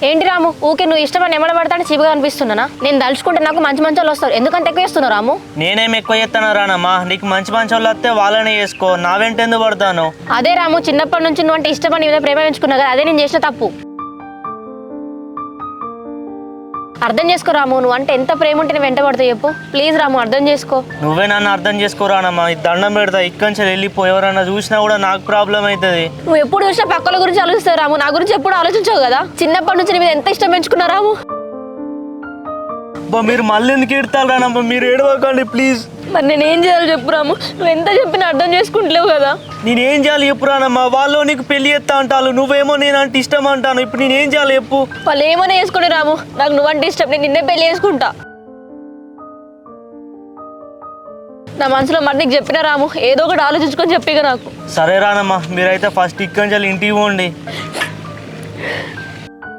ఏంటి రాము ఊకే నువ్వు ఇష్టమని ఎమ్మడబడతాడు చిబుగా అనిపిస్తున్నానా? నేను దలుచుకుంటే నాకు మంచి మంచి వాళ్ళు వస్తారు, ఎందుకంత ఎక్కువ చేస్తున్నావు రాము? నేనేం ఎక్కువ చేస్తాను రానమ్మా, నీకు మంచి మంచి వాళ్ళు వస్తే వాళ్ళనే చేసుకో, నా వెంట ఎందుకు పడతాను? అదే రాము, చిన్నప్పటి నుంచి నువ్వు అంటే ఇష్టమని మీద ప్రేమ పెంచుకున్నా కదా, అదే నేను చేసిన తప్పు. అర్థం చేసుకో రాము, నువ్వు అంటే ఎంత ప్రేమ ఉంటే నేను వెంట పడతావు చెప్పు. ప్లీజ్ రాము అర్థం చేసుకో. నువ్వే నన్ను అర్థం చేసుకోరానమ్మా, ఈ దండం పెడతా, ఇక్కడి నుంచి వెళ్ళిపో. ఎవరన్నా చూసినా కూడా నాకు ప్రాబ్లం అవుతుంది. నువ్వు ఎప్పుడు చూసినా పక్కల గురించి ఆలోచిస్తావు రాము, నా గురించి ఎప్పుడు ఆలోచించావు కదా. చిన్నప్పటి నుంచి నీ మీద ఎంత ఇష్టం పెంచుకున్నా రాము. మీరు మళ్ళీ ఎందుకు ఎడతారు రానమ్మా, మీరు ఏడవకండి ప్లీజ్. మరి నేను ఏం చేయాలి చెప్పు రాము, నువ్వు ఎంత చెప్పినా అర్థం చేసుకుంటలేవు కదా. నేనేం చేయాలి చెప్పు రానమ్మా, వాళ్ళు నీకు పెళ్లి చేస్తా అంటారు, నువ్వేమో నేనంటే ఇష్టం అంటాను. ఇప్పుడు నేనేం చేయాలి చెప్పు? వాళ్ళు ఏమైనా చేసుకుని రాము, నాకు నువ్వంటే ఇష్టం, నేను నిన్నే పెళ్లి చేసుకుంటా. నా మనసులో మరి నీకు చెప్పిన రాము, ఏదో ఒకటి ఆలోచించుకొని చెప్పిగా నాకు. సరే రానమ్మా, మీరైతే ఫస్ట్ ఇక్కడి నుంచి ఇంటికి పోండి.